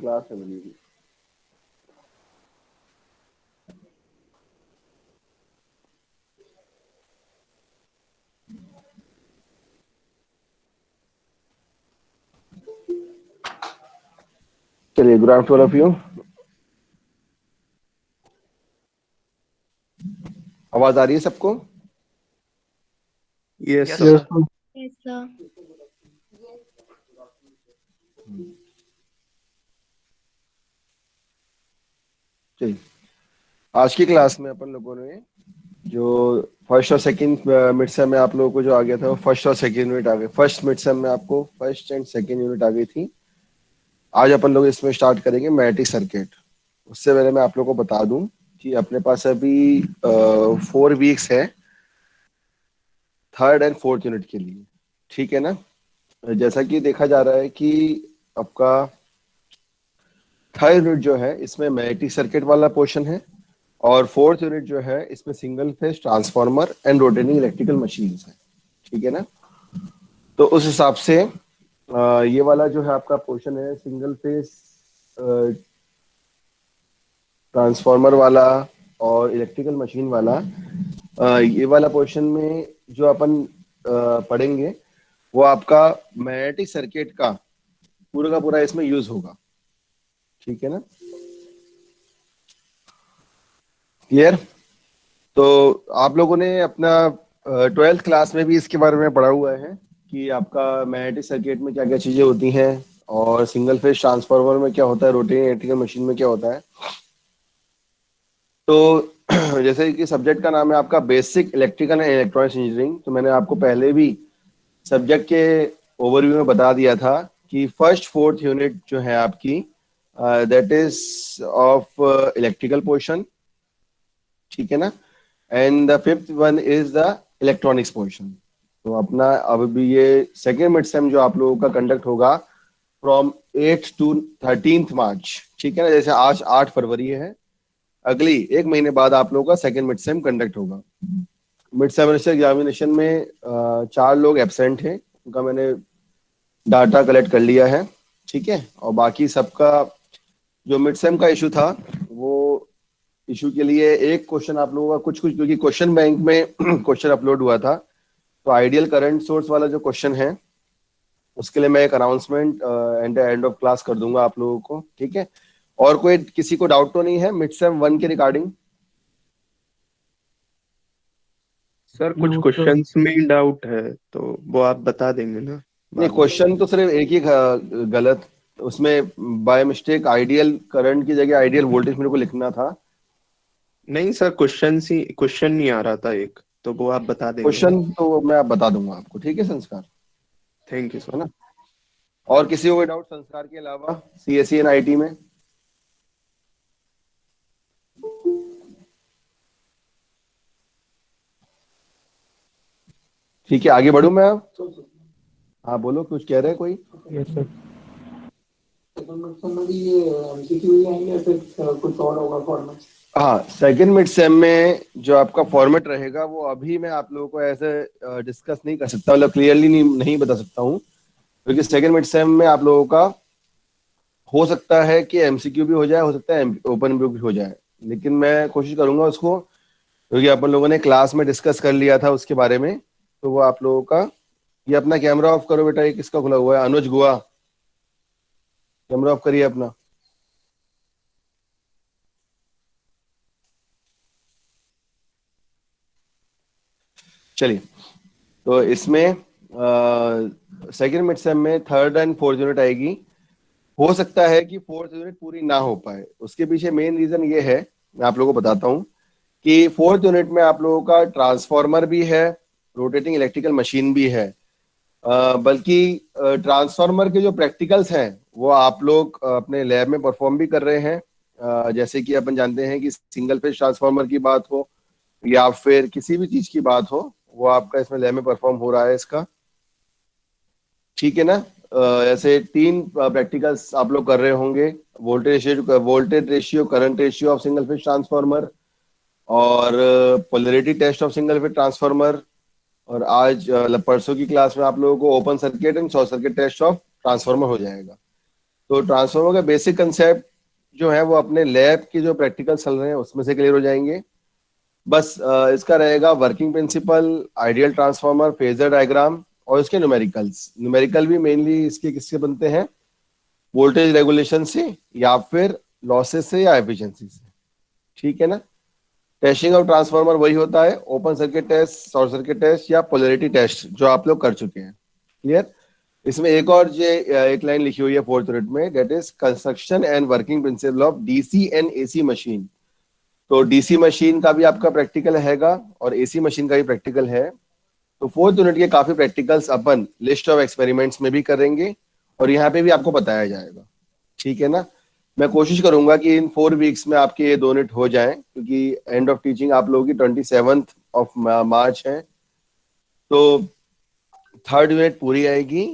Class है मेरी। चलिए, गुड आफ्टरनून ऑफ यू। आवाज आ रही है सबको? Yes Yes, sir. sir. Yes, sir. चलिए, आज की क्लास में अपन लोगों ने जो फर्स्ट और सेकंड मिड सेम में आप लोगों को जो आ गया था वो फर्स्ट और सेकंड यूनिट आ गए। फर्स्ट मिड सेम में आपको फर्स्ट एंड सेकंड यूनिट आ गई थी। आज अपन लोग इसमें स्टार्ट करेंगे मैग्नेटिक सर्किट। उससे पहले मैं आप लोगों को बता दूं कि अपने पास अभी 4 वीक्स है थर्ड एंड फोर्थ यूनिट के लिए, ठीक है ना। जैसा कि देखा जा रहा है कि आपका थर्ड यूनिट जो है इसमें मैग्नेटिक सर्किट वाला पोर्शन है और फोर्थ यूनिट जो है इसमें single phase transformer and rotating electrical machines है, ठीक है ना। तो उस हिसाब से ये वाला जो है आपका पोर्शन है सिंगल फेज ट्रांसफार्मर वाला और इलेक्ट्रिकल मशीन वाला। ये वाला पोर्शन में जो अपन पढ़ेंगे वो आपका मैग्नेटिक सर्किट का पूरा इसमें यूज होगा, ठीक है ना। क्लियर? तो आप लोगों ने अपना 12th क्लास में भी इसके बारे में पढ़ा हुआ है कि आपका मैग्नेटिक सर्किट में क्या क्या चीजें होती हैं और सिंगल फेज ट्रांसफार्मर में क्या होता है, रोटेटिंग इलेक्ट्रिकल मशीन में क्या होता है। तो जैसे कि सब्जेक्ट का नाम है आपका basic electrical and electronics engineering, तो मैंने आपको पहले भी सब्जेक्ट के ओवरव्यू में बता दिया था कि फर्स्ट फोर्थ यूनिट जो है आपकी that is of electrical portion, ठीक है ना। And the fifth one is the electronics portion. तो अपना अब भी ये सेकेंड मिड सेम जो आप लोगों का कंडक्ट होगा फ्रॉम 8 to 13 मार्च, ठीक है ना। जैसे आज 8 फरवरी है, अगली एक महीने बाद आप लोगों का सेकेंड मिड सेम कंडक्ट होगा। मिड सेमेस्टर एग्जामिनेशन में 4 लोग एब्सेंट हैं, उनका मैंने डाटा कलेक्ट कर लिया है, ठीक है। और बाकी सबका जो मिड सेम का इशू था वो इशू के लिए एक क्वेश्चन आप लोगों का कुछ क्योंकि क्वेश्चन बैंक में क्वेश्चन अपलोड हुआ था, तो आइडियल करंट सोर्स वाला जो क्वेश्चन है उसके लिए मैं एक अनाउंसमेंट एंड ऑफ क्लास कर दूंगा आप लोगों को, ठीक है। और कोई किसी को डाउट तो नहीं है मिड सेम 1 के रिगार्डिंग? सर कुछ No, sir. क्वेश्चंस में डाउट है तो वो आप बता देंगे ना नहीं, बाद में? क्वेश्चन तो सिर्फ एक ही गलत, उसमें बाय मिस्टेक आइडियल करंट की जगह आइडियल वोल्टेज मेरे को लिखना था। नहीं सर, क्वेश्चन नहीं आ रहा था एक, तो वो आप बता देंगे ना? क्वेश्चन तो मैं बता दूंगा आपको, ठीक है संस्कार, थैंक यू है सर। ना। और किसी को कोई डाउट संस्कार के अलावा सीएससी एंड आईटी में? ठीक है, आगे बढ़ूं मैं अब? हाँ बोलो, कुछ कह रहे हैं कोई? Yes, sir. हाँ, सेकंड मिड सेम में जो आपका फॉर्मेट रहेगा वो अभी मैं आप लोगों को ऐसे डिस्कस नहीं कर सकता, मतलब क्लियरली नहीं बता सकता हूँ, क्योंकि सेकंड मिड सेम में आप लोगों का हो सकता है कि एमसीक्यू भी हो जाए, हो सकता है ओपन भी हो जाए, लेकिन मैं कोशिश करूंगा उसको, क्योंकि अपन लोगों ने क्लास में डिस्कस कर लिया था उसके बारे में। तो वो आप लोगों का, ये अपना कैमरा ऑफ करो बेटा, ये किसका खुला हुआ है? अनुज गुआ, कैमरा ऑफ करिए अपना। चलिए, तो इसमें सेकेंड मिड सेम में थर्ड एंड फोर्थ यूनिट आएगी। हो सकता है कि फोर्थ यूनिट पूरी ना हो पाए, उसके पीछे मेन रीजन ये है, मैं आप लोगों को बताता हूँ कि फोर्थ यूनिट में आप लोगों का ट्रांसफार्मर भी है, रोटेटिंग इलेक्ट्रिकल मशीन भी है। बल्कि ट्रांसफार्मर के जो प्रैक्टिकल्स हैं वो आप लोग अपने लैब में परफॉर्म भी कर रहे हैं। जैसे कि अपन जानते हैं कि सिंगल फेज ट्रांसफार्मर की बात हो या फिर किसी भी चीज की बात हो, वो आपका इसमें लैब में परफॉर्म हो रहा है इसका, ठीक है ना। ऐसे 3 प्रैक्टिकल्स आप लोग कर रहे होंगे, voltage ratio, current ratio of single phase transformer, और polarity test of single phase transformer, और आज परसों की क्लास में आप लोगों को open circuit and short circuit test of transformer हो जाएगा। तो ट्रांसफार्मर का बेसिक कंसेप्ट जो है वो अपने लैब के जो प्रैक्टिकल चल रहे हैं उसमें से क्लियर हो जाएंगे। बस इसका रहेगा working principle, ideal transformer, phasor diagram और इसके न्यूमेरिकल्स। न्यूमेरिकल भी मेनली इसके किससे बनते हैं, वोल्टेज रेगुलेशन से या फिर लॉसेस से या एफिशिएंसी से, ठीक है ना। टेस्टिंग ऑफ ट्रांसफार्मर वही होता है, open circuit test, short circuit test या पोलैरिटी टेस्ट जो आप लोग कर चुके हैं, क्लियर। इसमें एक और जो एक लाइन लिखी हुई है 4th यूनिट में, that is construction and working principle of DC and AC machine. तो डीसी मशीन का भी आपका प्रैक्टिकल हैगा और एसी मशीन का भी प्रैक्टिकल है। तो 4th यूनिट के काफी practicals upon list of experiments में भी करेंगे और यहाँ पे भी आपको बताया जाएगा, ठीक है ना। मैं कोशिश करूंगा कि इन 4 वीक्स में आपके ये 2 यूनिट हो जाएं, क्योंकि एंड ऑफ टीचिंग आप लोगों की 27th ऑफ मार्च है। तो 3rd यूनिट पूरी आएगी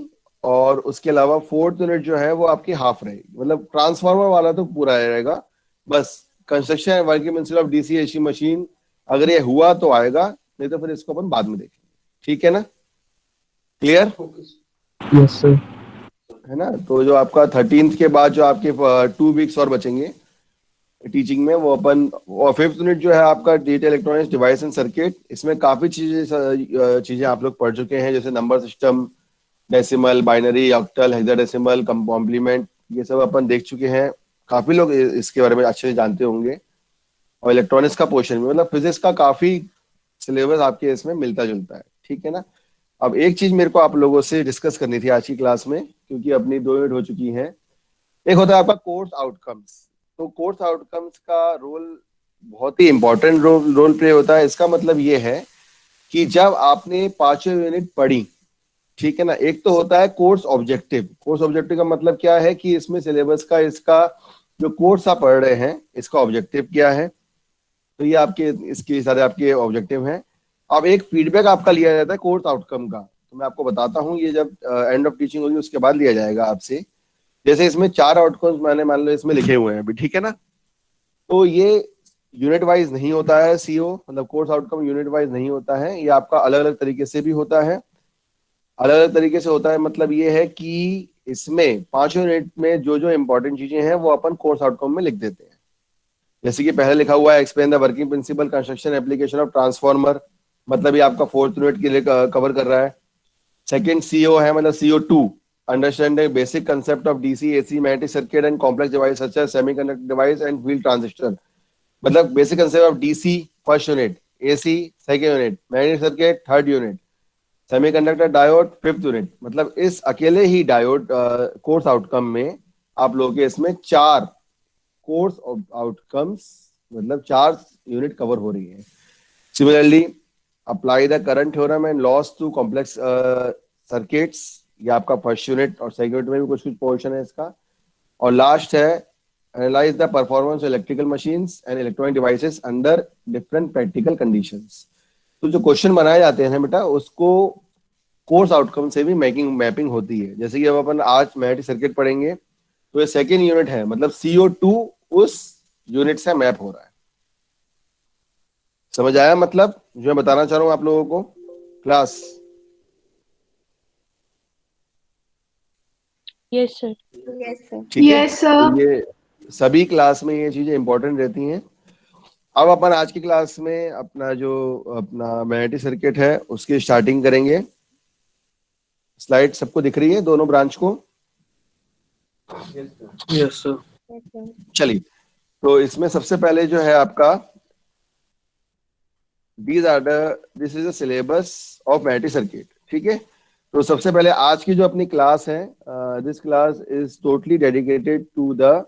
और उसके अलावा 4th यूनिट जो है वो आपकी हाफ रहेगी, मतलब ट्रांसफार्मर वाला तो पूरा रहेगा। बस construction and working principle of DC AC machine अगर ये हुआ तो आएगा, नहीं तो फिर इसको अपन बाद में देखेंगे, ठीक है ना, क्लियर। Yes sir. है ना। तो जो आपका 13th के बाद जो आपके 2 वीक्स और बचेंगे टीचिंग में, वो अपन, और 5th यूनिट जो है आपका digital electronics device and circuit. इसमें काफी चीजें आप लोग पढ़ चुके हैं, जैसे number system, decimal, binary, octal, hexadecimal, complement, ये सब अपन देख चुके हैं। काफी लोग इसके बारे में अच्छे से जानते होंगे। और इलेक्ट्रॉनिक्स का पोर्शन में, मतलब फिजिक्स का काफी सिलेबस आपके इसमें मिलता जुलता है, ठीक है ना। अब एक चीज मेरे को आप लोगों से डिस्कस करनी थी आज की क्लास में, क्योंकि अपनी 2 यूनिट हो चुकी हैं। एक होता है आपका कोर्स आउटकम्स। तो कोर्स आउटकम्स का रोल बहुत ही इंपॉर्टेंट रोल प्ले होता है। इसका मतलब ये है कि जब आपने 5 यूनिट पढ़ी, ठीक है ना, एक तो होता है कोर्स ऑब्जेक्टिव। कोर्स ऑब्जेक्टिव का मतलब क्या है कि इसमें सिलेबस का, इसका जो कोर्स आप पढ़ रहे हैं इसका ऑब्जेक्टिव क्या है। तो ये आपके इसके सारे आपके ऑब्जेक्टिव हैं। अब एक फीडबैक आपका लिया जाता है कोर्स आउटकम का। तो मैं आपको बताता हूँ, ये जब एंड ऑफ टीचिंग होगी उसके बाद लिया जाएगा आपसे। जैसे इसमें 4 आउटकम्स मैंने मान लो इसमें लिखे हुए हैं अभी, ठीक है ना। तो ये यूनिट वाइज नहीं होता है सीओ, मतलब कोर्स आउटकम यूनिट वाइज नहीं होता है, ये आपका अलग अलग तरीके से भी होता है। अलग अलग तरीके से होता है मतलब ये है कि इसमें 5 यूनिट में जो जो इंपॉर्टेंट चीजें हैं वो अपन कोर्स आउटकम में लिख देते हैं। जैसे कि पहले लिखा हुआ है explain the working principle construction application of transformer, मतलब ये आपका 4th यूनिट के लिए कवर कर रहा है। सेकंड सीओ है, मतलब CO2, understand the basic concept of DC AC magnetic circuit and complex device such as semiconductor device and field transistor, मतलब basic concept of DC 1st unit, AC 2nd unit, magnetic circuit 3rd unit, semiconductor diode 5th unit. मतलब इस अकेले ही diode course outcome में आप लोगों के इसमें 4 course outcomes, मतलब 4 यूनिट कवर हो रही है। Similarly apply the current theorem and laws to complex circuits, ये आपका 1st यूनिट और 2nd यूनिट में भी कुछ कुछ पोर्शन है इसका। और लास्ट है analyse the performance of electrical machines and electronic devices under different practical conditions. तो जो क्वेश्चन बनाए जाते हैं बेटा, उसको कोर्स आउटकम से भी मैपिंग होती है। जैसे कि अब अपन आज मैग्नेटिक सर्किट पढ़ेंगे, तो ये 2nd यूनिट है, मतलब CO2 उस यूनिट से मैप हो रहा है। समझ आया मतलब जो मैं बताना चाह रहा हूं आप लोगों को क्लास? Yes sir. ठीक है। Yes sir. तो ये सभी क्लास में ये चीजें इंपॉर्टेंट रहती हैं। अब अपन आज की क्लास में अपना मैग्नेटिक सर्किट है उसकी स्टार्टिंग करेंगे। स्लाइड सबको दिख रही है दोनों ब्रांच को? Yes sir. चलिए, तो इसमें सबसे पहले जो है आपका this is the syllabus of magnetic circuit, ठीक है। तो सबसे पहले आज की जो अपनी क्लास है, this class is totally dedicated to the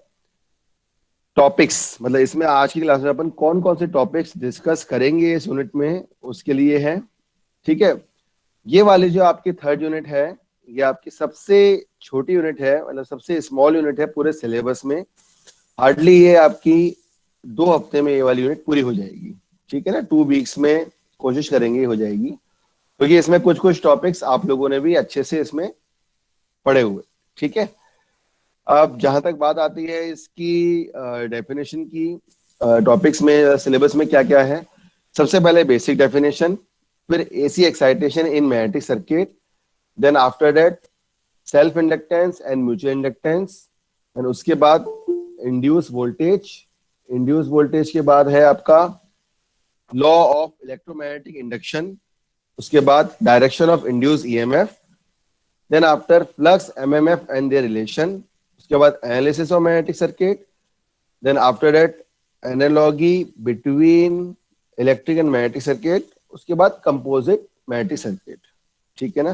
topics, मतलब इसमें आज की क्लास में अपन कौन कौन से टॉपिक्स डिस्कस करेंगे इस यूनिट में उसके लिए है, ठीक है। ये वाली जो आपकी 3rd यूनिट है, ये आपकी सबसे छोटी यूनिट है, मतलब सबसे स्मॉल यूनिट है पूरे सिलेबस में। हार्डली ये आपकी 2 हफ्ते में ये वाली यूनिट पूरी हो जाएगी, ठीक है ना। 2 वीक्स में कोशिश करेंगे हो जाएगी, क्योंकि इसमें कुछ कुछ टॉपिक्स आप लोगों ने भी अच्छे से इसमें पढ़े हुए, ठीक है। अब जहां तक बात आती है इसकी डेफिनेशन की, टॉपिक्स में सिलेबस में क्या क्या है, सबसे पहले बेसिक डेफिनेशन, फिर AC excitation in magnetic circuit, then after that self inductance and mutual inductance, and उसके बाद इंड्यूस वोल्टेज, इंड्यूस वोल्टेज के बाद है आपका लॉ ऑफ इलेक्ट्रोमैग्नेटिक इंडक्शन, उसके बाद direction of induced EMF, then after flux MMF and their relation, उसके बाद analysis of magnetic circuit, then after that analogy between electric and magnetic circuit, उसके बाद कंपोजिट मैग्नेटिक सर्किट। ठीक है ना,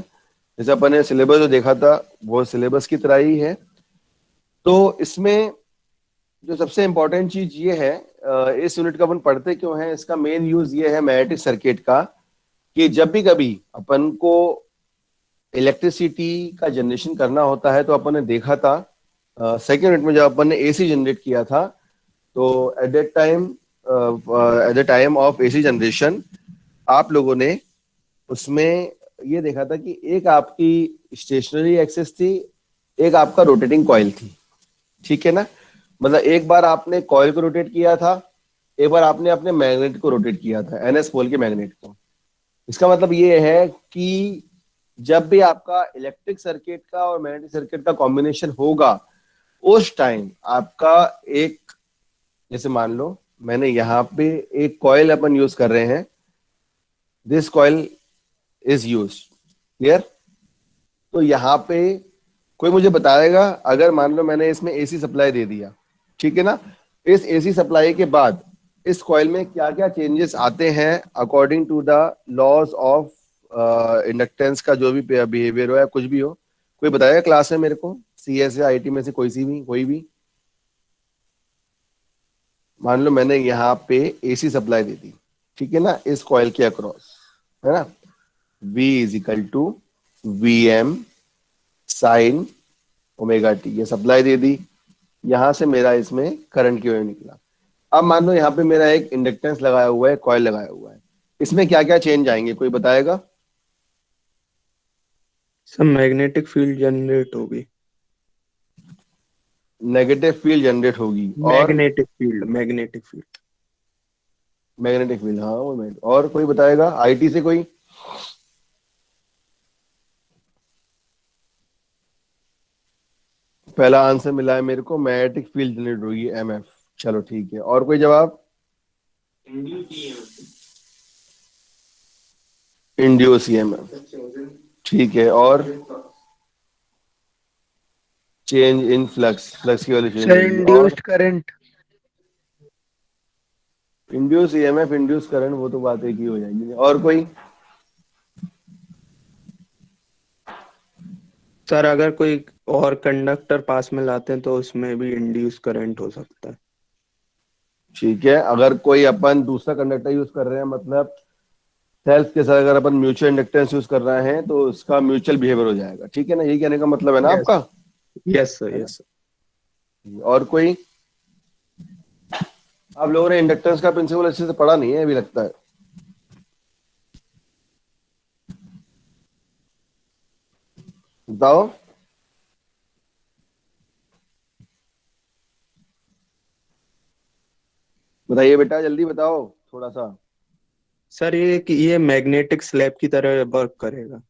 जैसे अपन ने सिलेबस जो देखा था वो सिलेबस की तरह ही है। तो इसमें जो सबसे इंपॉर्टेंट चीज ये है, इस यूनिट का अपन पढ़ते क्यों है, इसका मेन यूज ये है मैग्नेटिक सर्किट का, कि जब भी कभी अपन को इलेक्ट्रिसिटी का जनरेशन करना होता है, तो अपन ने देखा था सेकेंड यूनिट में जब अपन ने एसी जनरेट किया था, तो at the time of AC generation आप लोगों ने उसमें ये देखा था कि एक आपकी स्टेशनरी एक्सिस थी, एक आपका रोटेटिंग कॉइल थी। ठीक है ना, मतलब एक बार आपने कॉइल को रोटेट किया था, एक बार आपने अपने मैग्नेट को रोटेट किया था, एनएस पोल के मैग्नेट को। इसका मतलब ये है कि जब भी आपका इलेक्ट्रिक सर्किट का और मैग्नेटिक सर्किट का कॉम्बिनेशन होगा, उस टाइम आपका एक, जैसे मान लो मैंने यहाँ पे एक कॉइल अपन यूज कर रहे हैं, this coil is use, clear. तो यहाँ पे कोई मुझे बताएगा, अगर मान लो मैंने इसमें एसी सप्लाई दे दिया, ठीक है ना, इस एसी सप्लाई के बाद इस कॉइल में क्या क्या चेंजेस आते हैं according to the laws of inductance का, जो भी बिहेवियर हो या कुछ भी हो, कोई बताएगा क्लास में मेरे को, सीएस या आईटी में से कोई भी। मान लो मैंने यहाँ पे एसी सप्लाई दे दी, ठीक है ना, इस कॉइल के अक्रॉस, है ना, V is equal to VM sine omega T, ये सप्लाई दे दी, यहां से मेरा इसमें करंट की वजह निकला। अब मान लो यहाँ पे मेरा एक इंडक्टेंस लगाया हुआ है, कॉइल लगाया हुआ है, इसमें क्या क्या चेंज आएंगे, कोई बताएगा? सब मैग्नेटिक फील्ड जनरेट होगी। नेगेटिव फील्ड जनरेट होगी, और मैग्नेटिक फील्ड मैग्नेटिक फील्ड, हाँ वो और कोई बताएगा आईटी से कोई? पहला आंसर मिला है मेरे को, मैग्नेटिक फील्ड जनरेट होगी, एमएफ। चलो ठीक है, और कोई जवाब? इंड्यूस ईएमएफ, ठीक है, और चेंज इन फ्लक्स की वजह से induced current. Induce EMF, induce current, वो तो बात एक ही हो जाएगी। और कोई? सर अगर कोई और कंडक्टर पास में लाते हैं तो उसमें भी इंड्यूस करंट हो सकता है। ठीक है, अगर कोई अपन दूसरा कंडक्टर यूज कर रहे हैं, मतलब सेल्फ के साथ अगर अपन म्यूचुअल इंडक्टेंस यूज कर रहे हैं, तो उसका म्यूचुअल बिहेवियर हो जाएगा। ठीक है ना, यही कहने का मतलब है ना आपका? Yes sir. और कोई? आप लोगों ने इंडक्टेंस का प्रिंसिपल अच्छे से पढ़ा नहीं है अभी, लगता है। बताओ। बताइए बेटा, जल्दी बताओ थोड़ा सा। सर ये मैग्नेटिक स्लैब की तरह वर्क करेगा।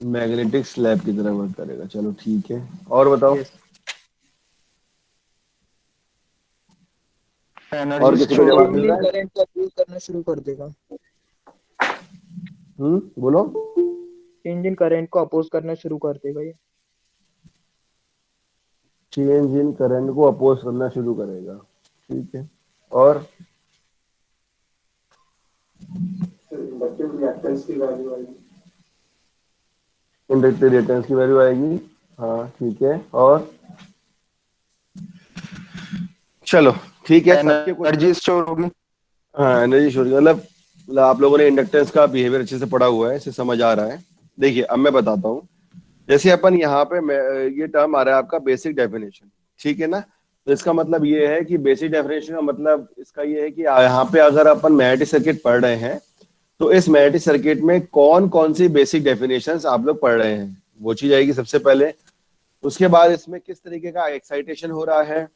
मैग्नेटिक स्लैब की तरह वर्क करेगा, चलो ठीक है, और बताओ। Yes. और किसी को जवाब मिल रहा है? करंट का यूज करना शुरू कर देगा। बोलो। चेंज इन करंट को अपोज करना शुरू कर देगा ये। चेंज इन करंट को अपोज करना शुरू करेगा, ठीक है, और इंडक्टिव रिएक्टेंस की वैल्यू आएगी, हाँ ठीक है, और चलो ठीक है, एनर्जी स्टोर होगी। हाँ एनर्जी स्टोर, मतलब आप लोगों ने इंडक्टेंस का बिहेवियर अच्छे से पढ़ा हुआ है, इसे समझ आ रहा है। देखिए अब मैं बताता हूँ, जैसे अपन यहाँ पे ये टर्म आ रहा है आपका बेसिक डेफिनेशन, ठीक है ना, तो इसका मतलब ये है कि बेसिक डेफिनेशन का मतलब इसका ये है कि यहाँ पे अगर अपन मैग्नेटिक सर्किट पढ़ रहे हैं, तो इस मैग्नेटिक सर्किट में कौन कौन सी बेसिक डेफिनेशंस आप लोग पढ़ रहे हैं, वो चीज आएगी सबसे पहले। उसके बाद इसमें किस तरीके का एक्साइटेशन हो रहा है,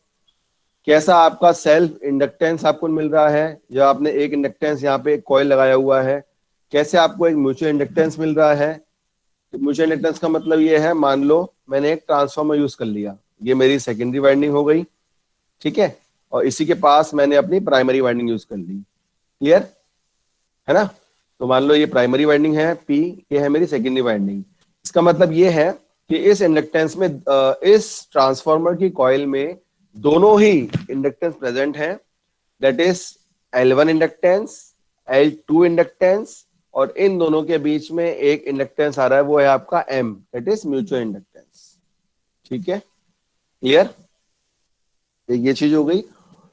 कैसा आपका सेल्फ इंडक्टेंस आपको मिल रहा है, जब आपने एक इंडक्टेंस यहाँ पे एक कॉइल लगाया हुआ है, कैसे आपको एक म्यूचुअल इंडक्टेंस मिल रहा है, तो म्यूचुअल इंडक्टेंस का मतलब ये है, मान लो मैंने एक ट्रांसफार्मर यूज कर लिया, ये मेरी सेकेंडरी वाइंडिंग हो गई, ठीक है, और इसी के पास मैंने अपनी प्राइमरी वाइंडिंग यूज कर ली। क्लियर है ना? तो मान लो ये प्राइमरी वाइंडिंग है पी, ये है मेरी सेकेंडरी वाइंडिंग। इसका मतलब ये है कि इस इंडक्टेंस में इस ट्रांसफार्मर की कॉइल में दोनों ही इंडक्टेंस प्रेजेंट है, that is L1 inductance, L2 inductance, और इन दोनों के बीच में एक इंडक्टेंस आ रहा है, वो है आपका M, that is mutual inductance. ठीक है, क्लियर? ये चीज हो गई।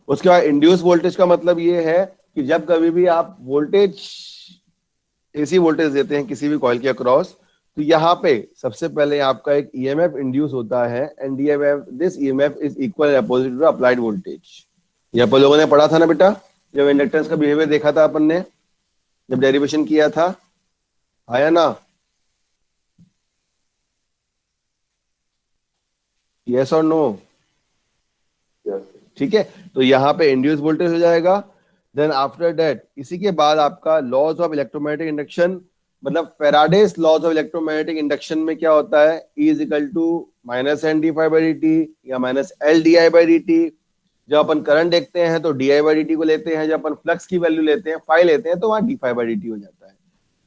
उसके बाद इंड्यूस वोल्टेज का मतलब ये है कि जब कभी भी आप वोल्टेज, एसी वोल्टेज देते हैं किसी भी कॉइल के अक्रॉस, तो यहाँ पे सबसे पहले आपका एक ईएमएफ इंड्यूस होता है, and this EMF is equal opposite to applied voltage. ये अपन लोगों ने पढ़ा था ना बेटा, जब इंडक्टेंस का बिहेवियर देखा था अपन ने, जब डेरिवेशन किया था, आया ना? यस और नो? ठीक है, तो यहाँ पे इंड्यूस वोल्टेज हो जाएगा। देन आफ्टर दैट इसी के बाद आपका लॉज ऑफ इलेक्ट्रोमैग्नेटिक इंडक्शन, मतलब Faraday's laws of electromagnetic induction में क्या होता है, E is equal to minus N D phi by D T या minus L D I by D T. जब अपन करंट देखते हैं तो D I by D T को लेते हैं, जब अपन फ्लक्स की वैल्यू लेते हैं, फाई लेते हैं, तो वहां D phi by D T हो जाता है।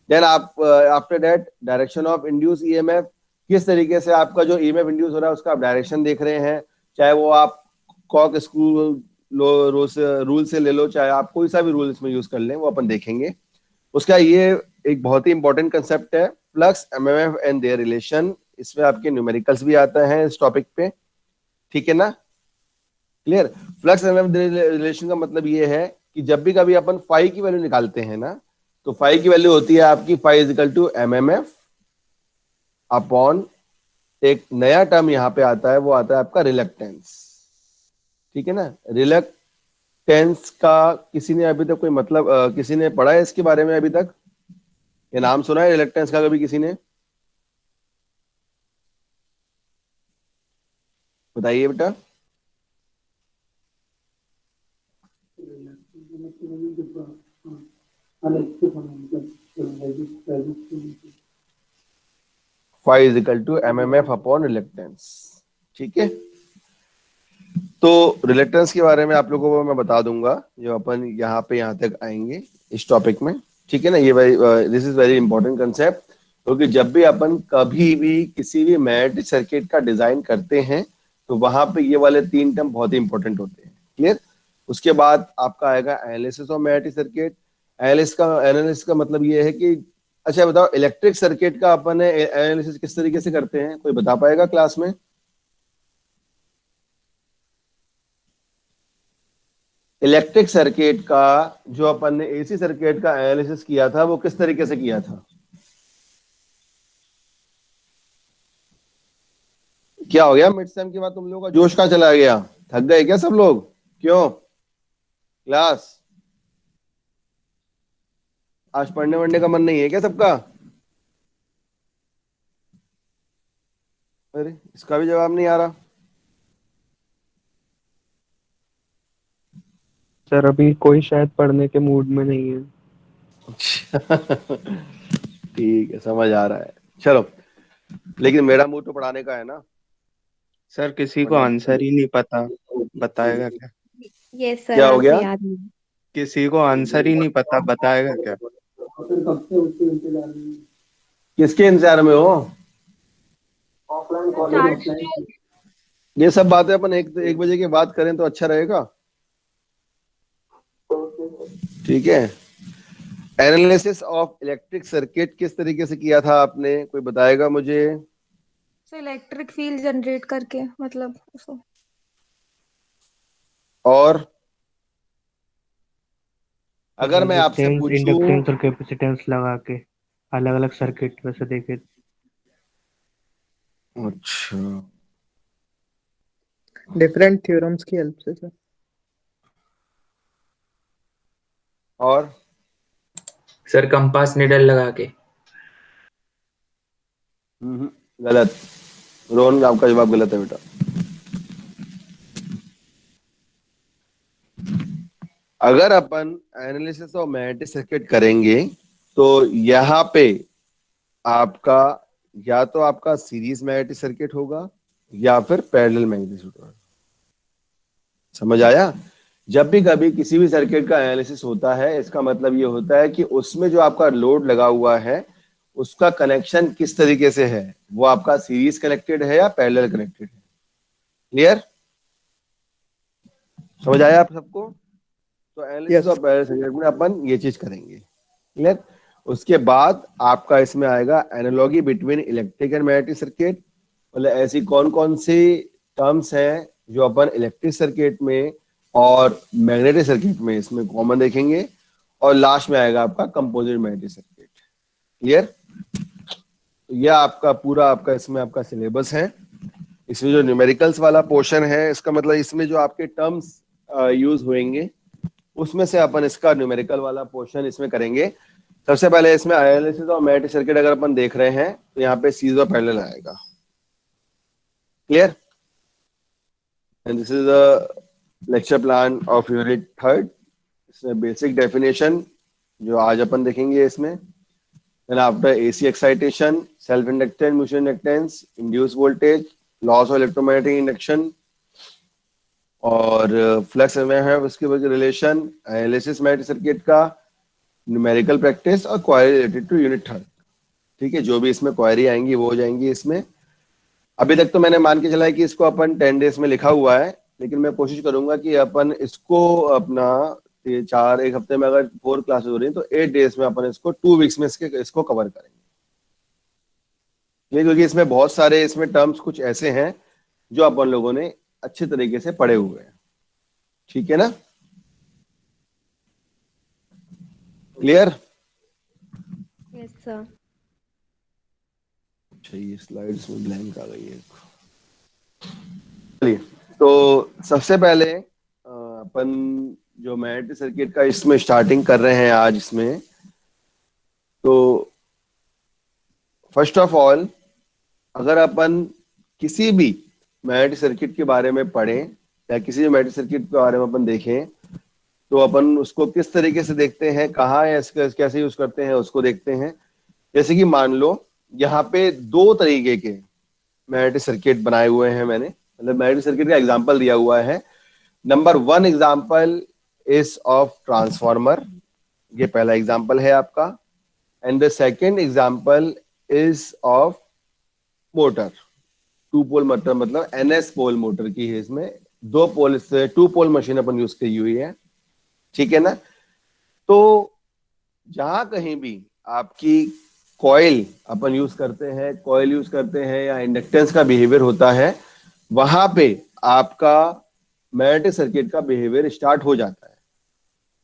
देन आप after that direction of induced EMF, किस तरीके से आपका जो ईएमएफ इंड्यूस हो रहा है उसका आप डायरेक्शन देख रहे हैं, चाहे वो आप कॉक स्क्रू रूल से ले लो, चाहे आप कोई सा भी रूल इसमें यूज कर लें, वो अपन देखेंगे। उसका ये एक बहुत ही इंपॉर्टेंट कंसेप्ट है, flux, MMF and their relation. इसमें आपके न्यूमेरिकल्स भी आता है इस टॉपिक पे, ठीक है ना? क्लियर? फ्लक्स एमएमएफ रिलेशन का मतलब ये है कि जब भी कभी अपन फाई की वैल्यू निकालते हैं ना, तो फाई की वैल्यू होती है आपकी phi is equal to MMF upon एक नया टर्म यहाँ पे आता है, वो आता है आपका रिलक्टेंस। ठीक है ना? रिलक्टेंस का किसी ने अभी तक कोई मतलब किसी ने पढ़ा है इसके बारे में अभी तक? ये नाम सुना है रिलक्टेंस का कभी किसी ने? बताइए बेटा। Phi is equal to MMF upon reluctance. ठीक है, तो रिलक्टेंस के बारे में आप लोगों को मैं बता दूंगा जो अपन यहाँ तक आएंगे इस टॉपिक में। ठीक है ना? ये this is very important concept, क्योंकि जब भी अपन कभी भी किसी भी मैग्नेटिक सर्किट का डिजाइन करते हैं तो वहां पे ये वाले तीन टर्म बहुत ही इंपॉर्टेंट होते हैं। क्लियर? उसके बाद आपका आएगा analysis of magnetic circuit. Analysis का मतलब ये है कि, अच्छा बताओ, इलेक्ट्रिक सर्किट का अपन एनालिसिस किस तरीके से करते हैं, कोई बता पाएगा क्लास में? इलेक्ट्रिक सर्किट का जो अपन ने एसी सर्किट का एनालिसिस किया था, वो किस तरीके से किया था? क्या हो गया मिड सेम के बाद तुम लोगों का जोश कहाँ चला गया? थक गए क्या सब लोग? क्यों क्लास आज पढ़ने वढ़ने का मन नहीं है क्या सबका? अरे इसका भी जवाब नहीं आ रहा। सर अभी कोई शायद पढ़ने के मूड में नहीं है। ठीक है, समझ आ रहा है, चलो। लेकिन मेरा मूड तो पढ़ाने का है ना। सर किसी को पढ़ाई आंसर ही नहीं पता, बताएगा क्या? यस सर, क्या हो गया? आंसर याद नहीं। किसी को आंसर ही नहीं पता, बताएगा क्या? किसके इंतजार में हो? ये सब बातें अपन एक बजे के बाद करें तो अच्छा रहेगा। ठीक है, एनालिसिस ऑफ इलेक्ट्रिक सर्किट किस तरीके से किया था आपने, कोई बताएगा मुझे? सो इलेक्ट्रिक फील्ड जनरेट करके, मतलब उसको। और अगर मैं आपसे रेजिस्टेंस, पूछूं, इंडक्टेंस और कैपेसिटेंस लगा के अलग अलग सर्किट में से देखे। अच्छा, डिफरेंट थ्योरम्स की हेल्प से सर। और सर कंपास निडल लगा के। गलत। रोहन, आपका जवाब गलत है बेटा। अगर अपन एनालिसिस ऑफ मैग्नेटिक सर्किट करेंगे तो यहाँ पे आपका या तो आपका सीरीज मैग्नेटिक सर्किट होगा या फिर पैरेलल मैग्नेटिक सर्किट होगा। समझ आया? जब भी कभी किसी भी सर्किट का एनालिसिस होता है, इसका मतलब ये होता है कि उसमें जो आपका लोड लगा हुआ है उसका कनेक्शन किस तरीके से है, वो आपका सीरीज कनेक्टेड है या पैरेलल कनेक्टेड है। क्लियर? समझ आया आप सबको? तो analysis Yes. Of parallel circuit में अपन ये चीज करेंगे। क्लियर? उसके बाद आपका इसमें आएगा analogy between electric and magnetic circuit. मतलब ऐसी कौन कौन सी टर्म्स हैं जो अपन इलेक्ट्रिक सर्किट में और मैग्नेटिक सर्किट में इसमें कॉमन देखेंगे। और लास्ट में आएगा आपका कंपोजिट मैग्नेटिक सर्किट। क्लियर? यह आपका पूरा आपका इसमें आपका सिलेबस है। इसमें जो न्यूमेरिकल्स वाला पोर्शन है, इसका मतलब इसमें जो आपके टर्म्स यूज होंगे उसमें से अपन इसका न्यूमेरिकल वाला पोर्शन इसमें करेंगे। सबसे पहले इसमें एनालिसिस ऑफ मैग्नेटिक सर्किट अगर अपन देख रहे हैं तो यहाँ पे सीरीज और पैरेलल आएगा। Clear? And this is the lecture plan of unit 3। इसमें बेसिक डेफिनेशन जो आज अपन देखेंगे इसमें। Then after AC excitation, self inductance, mutual inductance, induced voltage, laws of electromagnetic induction और फ्लक्स में है उसके वजह रिलेशन, एनालिसिस मैग्नेटिक सर्किट का, न्यूमेरिकल प्रैक्टिस और क्वेरी रिलेटेड टू यूनिट 3। ठीक है, जो भी इसमें क्वेरी आएंगी वो हो जाएंगी इसमें। अभी तक तो मैंने मान के चला है कि इसको अपन 10 डेज में लिखा हुआ है, लेकिन मैं कोशिश करूंगा कि अपन इसको अपना 4 एक हफ्ते में अगर 4 क्लासेस हो रही हैं तो 8 डेज में अपन इसको 2 वीक्स में इसको कवर करेंगे। क्योंकि इसमें बहुत सारे इसमें टर्म्स कुछ ऐसे हैं जो अपन लोगों ने अच्छे तरीके से पढ़े हुए हैं। ठीक है ना? क्लियर? Yes sir. अच्छा, ये स्लाइड्स में ब्लैंक आ गई है। चलिए, तो सबसे पहले अपन जो मैग्नेटिक सर्किट का इसमें स्टार्टिंग कर रहे हैं आज इसमें। तो फर्स्ट ऑफ ऑल अगर अपन किसी भी मैग्नेटिक सर्किट के बारे में पढ़ें या किसी भी मैग्नेटिक सर्किट के बारे में अपन देखें तो अपन उसको किस तरीके से देखते हैं, कहाँ है इसका कैसे यूज करते हैं उसको देखते हैं। जैसे कि मान लो यहाँ पे 2 तरीके के मैग्नेटिक सर्किट बनाए हुए हैं मैंने, मतलब मैग्नेटिक सर्किट का एग्जांपल दिया हुआ है। Number 1 example is of transformer, ये पहला एग्जांपल है आपका। And the second example is of motor, 2 pole motor, मतलब NS पोल मोटर की है। इसमें 2 पोल से 2 पोल मशीन अपन यूज की हुई है। ठीक है ना? तो जहां कहीं भी आपकी कॉइल अपन यूज करते हैं, कॉइल यूज करते हैं या इंडक्टेंस का बिहेवियर होता है, वहां पे आपका मैग्नेटिक सर्किट का बिहेवियर स्टार्ट हो जाता है।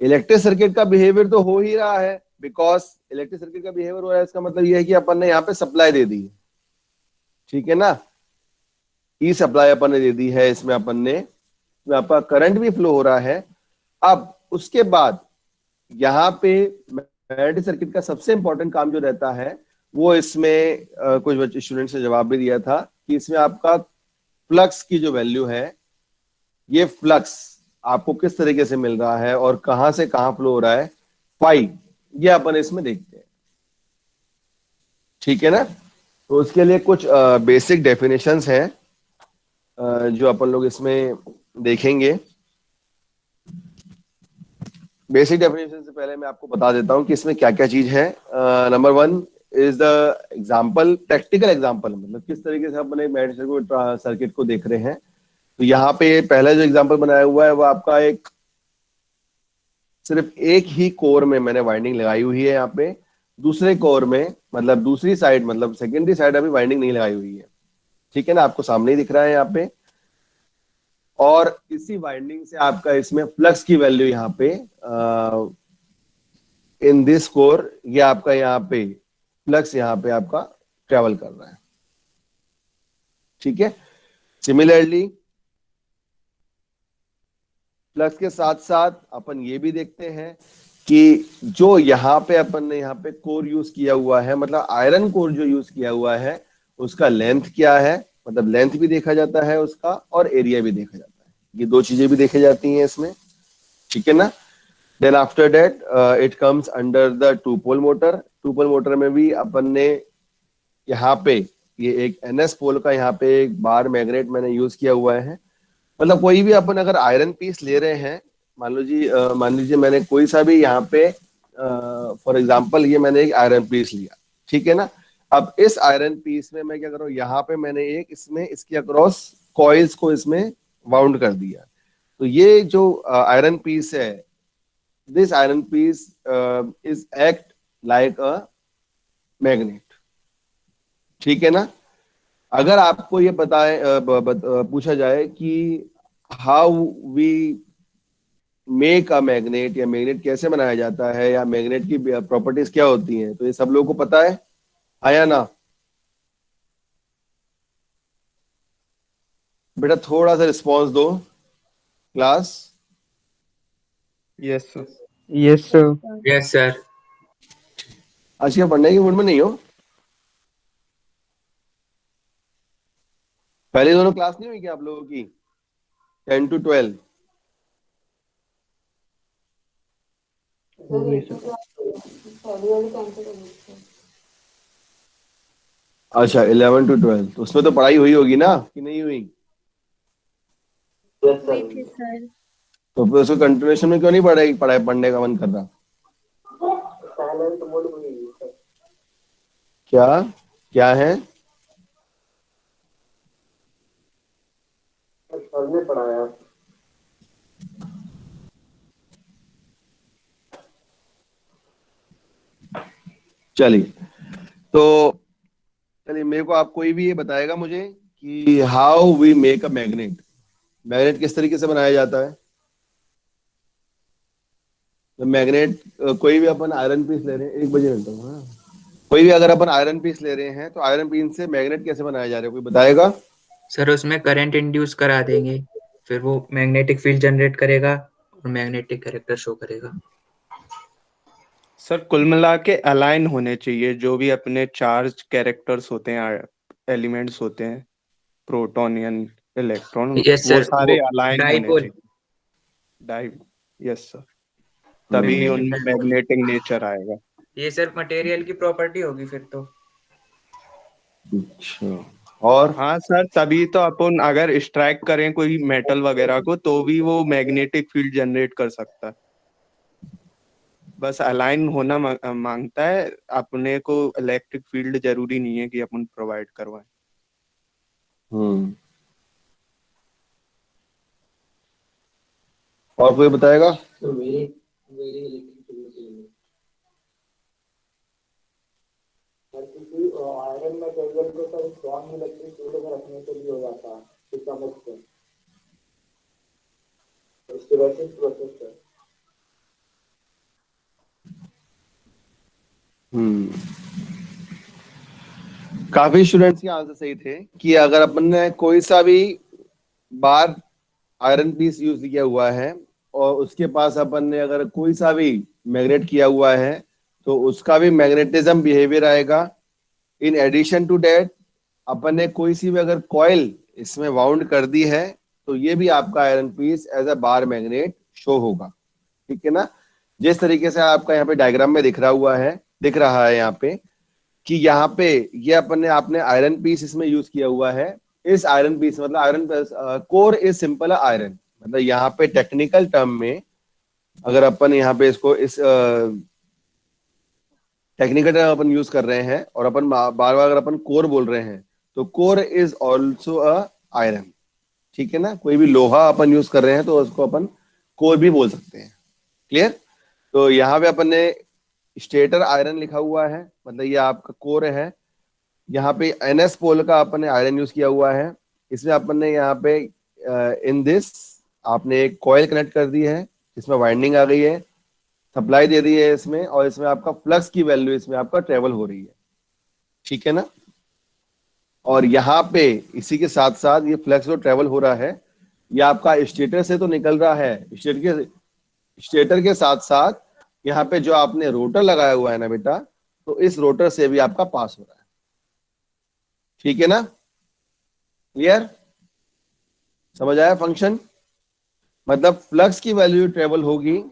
इलेक्ट्रिक सर्किट का बिहेवियर तो हो ही रहा है, बिकॉज इलेक्ट्रिक सर्किट का बिहेवियर हो रहा है, इसका मतलब यह है कि अपन ने यहाँ पे सप्लाई दे दी है। ठीक है ना? ई सप्लाई अपन ने दे दी है, इसमें अपन ने आपका करंट भी फ्लो हो रहा है। अब उसके बाद यहाँ पे मैग्नेटिक सर्किट का सबसे इंपॉर्टेंट काम जो रहता है वो इसमें कुछ बच्चे स्टूडेंट्स ने जवाब भी दिया था कि इसमें आपका फ्लक्स की जो वैल्यू है, ये फ्लक्स आपको किस तरीके से मिल रहा है और कहां से कहां फ्लो हो रहा है, फाई, ये अपन इसमें देखते हैं। ठीक है ना? तो उसके लिए कुछ बेसिक डेफिनेशंस हैं जो अपन लोग इसमें देखेंगे। बेसिक डेफिनेशन से पहले मैं आपको बता देता हूं कि इसमें क्या क्या चीज है। Number 1 is the example, practical example, मतलब किस तरीके से अपने मैग्नेटिक सर्किट को देख रहे हैं। तो यहाँ पे पहला जो एग्जांपल बनाया हुआ है वो आपका सिर्फ एक ही कोर में मैंने वाइंडिंग लगाई हुई है। यहाँ पे दूसरे कोर में, मतलब दूसरी साइड, मतलब सेकेंडरी साइड अभी वाइंडिंग नहीं लगाई हुई है। ठीक है ना? आपको सामने ही दिख रहा है यहाँ पे। और इसी वाइंडिंग से आपका इसमें फ्लक्स की वैल्यू यहाँ पे इन दिस कोर, ये आपका यहाँ पे फ्लक्स यहाँ पे आपका ट्रेवल कर रहा है। ठीक है? सिमिलरली फ्लक्स के साथ साथ अपन ये भी देखते हैं कि जो यहाँ पे अपन ने यहाँ पे कोर यूज किया हुआ है, मतलब आयरन कोर जो यूज किया हुआ है, उसका लेंथ क्या है, मतलब लेंथ भी देखा जाता है उसका और एरिया भी देखा जाता है। ये 2 चीजें भी देखी जाती हैं इसमें। ठीक है ना? Then after that it comes under the 2 pole motor. 2 pole motor में भी अपन ने यहाँ पे ये एक NS पोल का यहाँ पे एक बार मैग्नेट मैंने यूज किया हुआ है। मतलब कोई भी अपन अगर आयरन पीस ले रहे हैं, मान लीजिए मैंने कोई सा भी यहाँ पे फॉर एग्जांपल ये मैंने एक आयरन पीस लिया, ठीक है ना। अब इस आयरन पीस में मैं क्या कर रहा हूँ, यहाँ पे मैंने एक इसमें इसके अक्रॉस कॉइल्स को इसमें वाउंड कर दिया। तो ये जो आयरन पीस है, this iron piece is act like a magnet, ठीक है ना। अगर आपको ये पूछा जाए कि how we make a magnet, या मैग्नेट कैसे बनाया जाता है, या मैग्नेट की प्रॉपर्टीज क्या होती हैं, तो ये सब लोगों को पता है, आया ना। बेटा थोड़ा सा रिस्पॉन्स दो class. Yes sir. Yes sir. Yes sir. आज क्या पढ़ने के मूड में नहीं हो? पहले दोनों क्लास नहीं हुई क्या आप लोगों की 10 to 12? अच्छा 11 to 12, तो उसमें तो पढ़ाई हुई होगी ना कि नहीं हुई? हुई थी सर। तो फिर उसको कंटिन्यूएशन में क्यों नहीं पढ़ने का मन कर रहा? क्या क्या है? चलिए, तो चलिए मेरे को आप कोई भी ये बताएगा मुझे कि how we make a magnet, magnet किस तरीके से बनाया जाता है। तो मैग्नेट कोई भी अपन आयरन पीस ले रहे हैं, 1 बजे मिलता हूँ, हाँ। कोई भी अगर अपन आयरन पीस ले रहे हैं तो आयरन पीस से मैग्नेट कैसे बनाया जा रहा है, कोई बताएगा? सर उसमें करंट इंड्यूस करा देंगे, फिर वो मैग्नेटिक फील्ड जनरेट करेगा और मैग्नेटिक कैरेक्टर शो करेगा। सर कुल मिला के अलाइन होने चाहिए, जो भी अपने चार्ज कैरेक्टर्स होते हैं, एलिमेंट्स होते हैं, प्रोटॉन या इलेक्ट्रॉन, यस वो सर, सारे वो अलाइन होने डाइपोल। चाहिए। डाइ यस सर, तभी उनमें मैग्नेटिक नेचर आएगा। ये सर मटेरियल की प्रॉपर्टी होगी फिर तो। अच्छा, और हाँ सर, तभी तो अपन अगर एक्सट्रैक्ट करें कोई मेटल वगैरह को तो भी वो मैग्नेटिक फील्ड जनरेट कर सकता है। बस अलाइन होना मांगता है, अपने को इलेक्ट्रिक फील्ड जरूरी नहीं है कि अपन प्रोवाइड करवाएं। और कोई बताएगा? आयरन मटेरियल को सर स्ट्रॉन्ग इलेक्ट्रिक फील्ड में रखने के लिए हो जाता है, इसका मतलब इसके वैसे प्रोसेस है। काफी स्टूडेंट्स के आंसर सही थे कि अगर अपन ने कोई सा भी बार आयरन पीस यूज किया हुआ है और उसके पास अपन ने अगर कोई सा भी मैग्नेट किया हुआ है तो उसका भी मैग्नेटिज्म बिहेवियर आएगा। इन एडिशन टू दैट अपन ने कोई सी भी अगर कॉइल इसमें वाउंड कर दी है तो ये भी आपका iron piece as a bar magnet show होगा, ठीक है ना। जिस तरीके से आपका यहाँ पे डायग्राम में दिख रहा है यहाँ पे कि यहाँ पे ये आपने आयरन पीस इसमें यूज किया हुआ है। इस आयरन पीस मतलब iron core is simple iron, मतलब यहाँ पे टेक्निकल टर्म में अगर अपन यहाँ पे इसको इस टेक्निकल टर्म अपन यूज कर रहे हैं और अपन बार बार अगर अपन कोर बोल रहे हैं तो core is also a iron, ठीक है ना। कोई भी लोहा अपन यूज कर रहे हैं तो उसको अपन कोर भी बोल सकते हैं, क्लियर। तो यहाँ पे अपन ने स्टेटर आयरन लिखा हुआ है, मतलब ये आपका कोर है। यहाँ पे NS पोल का अपन ने आयरन यूज किया हुआ है। इसमें अपन ने यहाँ पे इन दिस आपने एक कॉइल कनेक्ट कर दी है जिसमें वाइंडिंग आ गई है, सप्लाई दे दी है इसमें, और इसमें आपका फ्लक्स की वैल्यू इसमें आपका ट्रेवल हो रही है, ठीक है ना। और यहाँ पे इसी के साथ साथ ये फ्लक्स जो ट्रेवल हो रहा है ये आपका स्टेटर से तो निकल रहा है, स्टेटर के साथ साथ यहाँ पे जो आपने रोटर लगाया हुआ है ना बेटा, तो इस रोटर से भी आपका पास हो रहा है, ठीक है ना। क्लियर, समझ आया फंक्शन। मतलब फ्लक्स की वैल्यू ट्रेवल होगी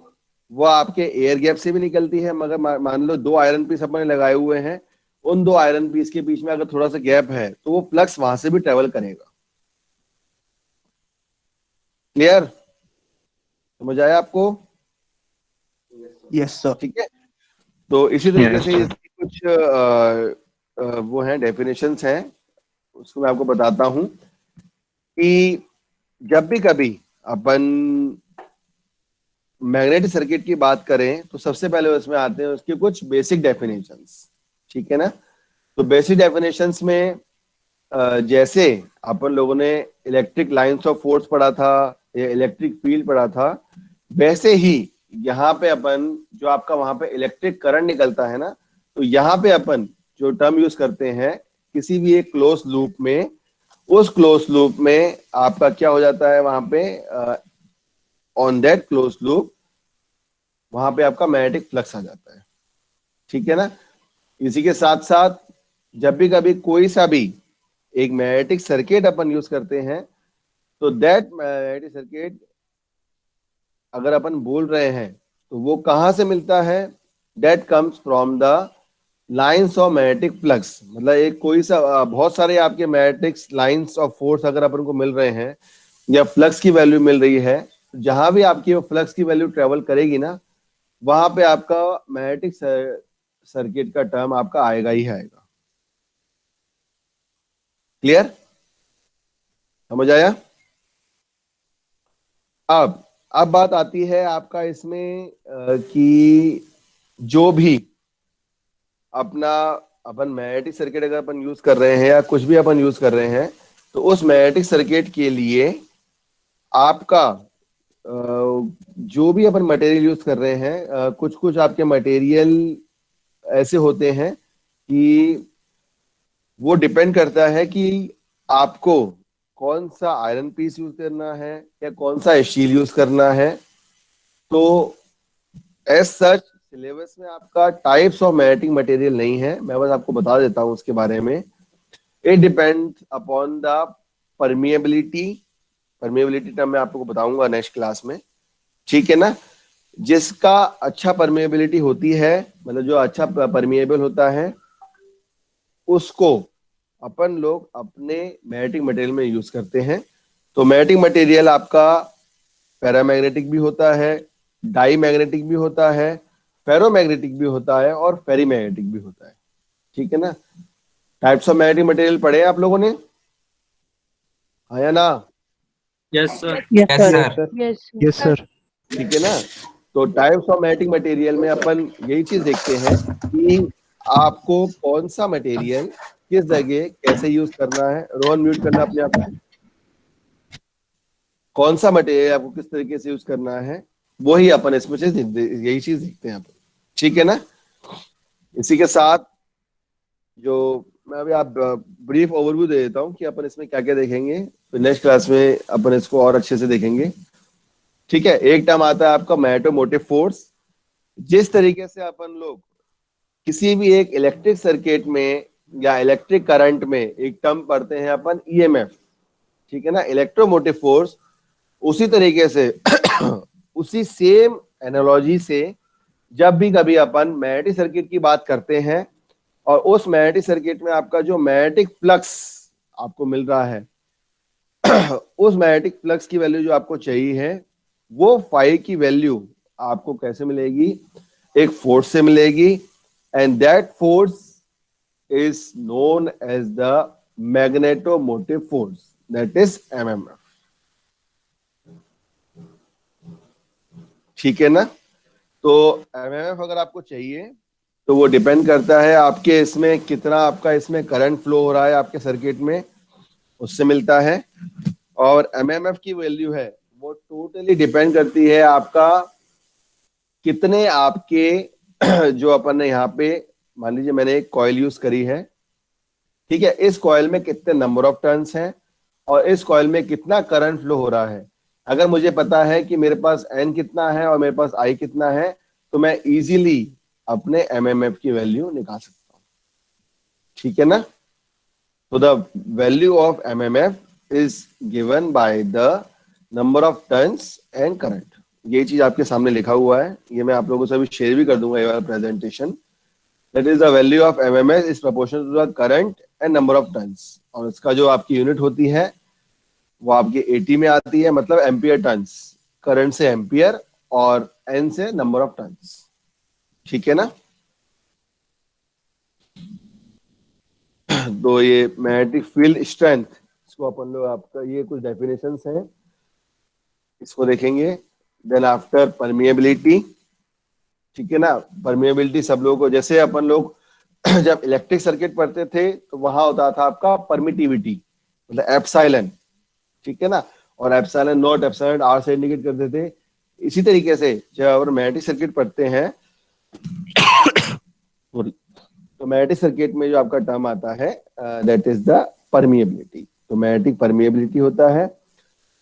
वो आपके एयर गैप से भी निकलती है, मगर मान लो 2 आयरन पीस अपन ने लगाए हुए हैं उन दो आयरन पीस के बीच में अगर थोड़ा सा गैप है तो वो फ्लक्स वहां से भी ट्रेवल करेगा। क्लियर? समझ आया आपको? Yes sir. ठीक है, तो इसी तरीके Yes, से sir. इसकी कुछ वो हैं डेफिनेशंस हैं, उसको मैं आपको बताता हूं कि जब भी कभी अपन मैग्नेटिक सर्किट की बात करें तो सबसे पहले उसमें आते हैं उसके कुछ बेसिक डेफिनेशंस। ठीक है ना? तो बेसिक डेफिनेशंस में जैसे अपन लोगों ने इलेक्ट्रिक लाइंस ऑफ फोर्स पढ़ा था या इलेक्ट्रिक फील्ड पढ़ा था, वैसे ही यहाँ पे अपन जो आपका वहां पे इलेक्ट्रिक करंट निकलता है ना, तो यहाँ पे अपन जो टर्म यूज करते हैं किसी भी एक क्लोज लूप में, उस क्लोज लूप में आपका क्या हो जाता है वहां पे, ऑन दैट क्लोज लूप वहां पे आपका मैग्नेटिक फ्लक्स आ जाता है। ठीक है ना? इसी के साथ साथ जब भी कभी कोई सा भी एक मैग्नेटिक सर्किट अपन यूज करते हैं तो दैट मैग्नेटिक सर्किट अगर अपन बोल रहे हैं तो वो कहां से मिलता है, that comes from the lines of magnetic flux. मतलब एक कोई सा बहुत सारे आपके मैग्नेटिक लाइंस ऑफ फोर्स अगर अपन को मिल रहे हैं या फ्लक्स की वैल्यू मिल रही है, जहां भी आपकी फ्लक्स की वैल्यू ट्रेवल करेगी ना, वहां पे आपका मैग्नेटिक सर्किट का टर्म आपका आएगा ही आएगा। क्लियर? समझ आया? अब बात आती है आपका इसमें कि जो भी अपना अपन मैग्नेटिक सर्किट अगर अपन यूज कर रहे हैं या कुछ भी अपन यूज कर रहे हैं, तो उस मैग्नेटिक सर्किट के लिए आपका जो भी अपन मटेरियल यूज कर रहे हैं, कुछ कुछ आपके मटेरियल ऐसे होते हैं कि वो डिपेंड करता है कि आपको कौन सा आयरन पीस यूज करना है या कौन सा स्टील यूज करना है। तो एज सच सिलेबस में आपका टाइप्स ऑफ मैग्नेटिक मटेरियल नहीं है, मैं बस आपको बता देता हूं उसके बारे में। It depends upon the permeability. Permeability term मैं आपको बताऊंगा नेक्स्ट क्लास में। ठीक है ना? जिसका अच्छा परमिएबिलिटी होती है, मतलब जो अच्छा परमिएबल होता है, उसको अपन लोग अपने मैग्नेटिक मटेरियल में यूज करते हैं। तो मैग्नेटिक मटेरियल आपका पैरामैग्नेटिक भी होता है, डाई मैग्नेटिक भी होता है, फेरोमैग्नेटिक भी होता है और फेरीमैग्नेटिक भी होता है। ठीक है ना? टाइप्स ऑफ मैग्नेटिक मटेरियल पढ़े हैं आप लोगों ने, हाँ या ना? Yes, sir. Yes, Yes, sir. sir. Yes, sir. ठीक है ना? तो टाइप्स ऑफ मैग्नेटिक मटेरियल में अपन यही चीज देखते हैं कि आपको कौन सा मटेरियल किस जगह कैसे यूज करना है। रोहन म्यूट करना अपने आप को। कौन सा मटेरियल आपको किस तरीके से यूज करना है, वही अपन इसमें से यही चीज देखते हैं अपन। ठीक है ना? इसी के साथ जो मैं अभी आप ब्रीफ ओवरव्यू दे देता हूं कि अपन इसमें क्या क्या देखेंगे, तो नेक्स्ट क्लास में अपन इसको और अच्छे से देखेंगे। ठीक है? एक टर्म आता है आपका मैग्नेटोमोटिव फोर्स। जिस तरीके से अपन लोग किसी भी एक इलेक्ट्रिक सर्किट में या इलेक्ट्रिक करंट में एक टर्म पढ़ते हैं अपन ईएमएफ, ठीक है ना, इलेक्ट्रोमोटिव फोर्स, उसी तरीके से उसी सेम एनालॉजी से जब भी कभी अपन मैग्नेटिक सर्किट की बात करते हैं और उस मैग्नेटिक सर्किट में आपका जो मैग्नेटिक फ्लक्स आपको मिल रहा है उस मैग्नेटिक फ्लक्स की वैल्यू जो आपको चाहिए है, वो फाई की वैल्यू आपको कैसे मिलेगी, एक फोर्स से मिलेगी, and that force is known as the magnetomotive force, that is MMF. ठीक है ना? तो MMF अगर आपको चाहिए तो वो डिपेंड करता है आपके इसमें कितना आपका इसमें करंट फ्लो हो रहा है आपके सर्किट में, उससे मिलता है। और MMF की वैल्यू है वो टोटली डिपेंड करती है आपका कितने आपके जो अपन ने यहाँ पे मान लीजिए मैंने एक कॉइल यूज करी है, ठीक है, इस कॉइल में कितने नंबर ऑफ टर्न्स हैं और इस कॉइल में कितना करंट फ्लो हो रहा है। अगर मुझे पता है कि मेरे पास N कितना है और मेरे पास I कितना है, तो मैं इजीली अपने MMF की वैल्यू निकाल सकता हूं। ठीक है ना? तो the value of MMF is given by the number of turns and current. ये चीज आपके सामने लिखा हुआ है, ये मैं आप लोगों से अभी शेयर भी कर दूंगा ये वाला presentation. That is the value of MMS is proportional to the current and number of turns, और इसका जो आपकी यूनिट होती है वो आपकी एटी में आती है, मतलब एम्पियर टर्न्स, करंट से एम्पियर और एन से नंबर ऑफ टर्न्स। ठीक है ना। तो ये मैग्नेटिक फील्ड स्ट्रेंथ, इसको अपन लोग, आपका ये कुछ डेफिनेशंस हैं, इसको देखेंगे। देन आफ्टर परमिएबिलिटी, ठीक है ना। परमिएबिलिटी सब लोगों को, जैसे अपन लोग जब इलेक्ट्रिक सर्किट पढ़ते थे तो वहां होता था आपका परमिटिविटी, मतलब एप्सिलॉन, ठीक है ना, और एप्सिलॉन नॉट, एप्सिलॉन आर से इंडिकेट करते थे। इसी तरीके से जब अपन मैग्नेटिक सर्किट पढ़ते हैं तो मैग्नेटिक सर्किट में जो आपका टर्म आता है दैट इज द परमिएबिलिटी। तो मैग्नेटिक परमिएबिलिटी होता है।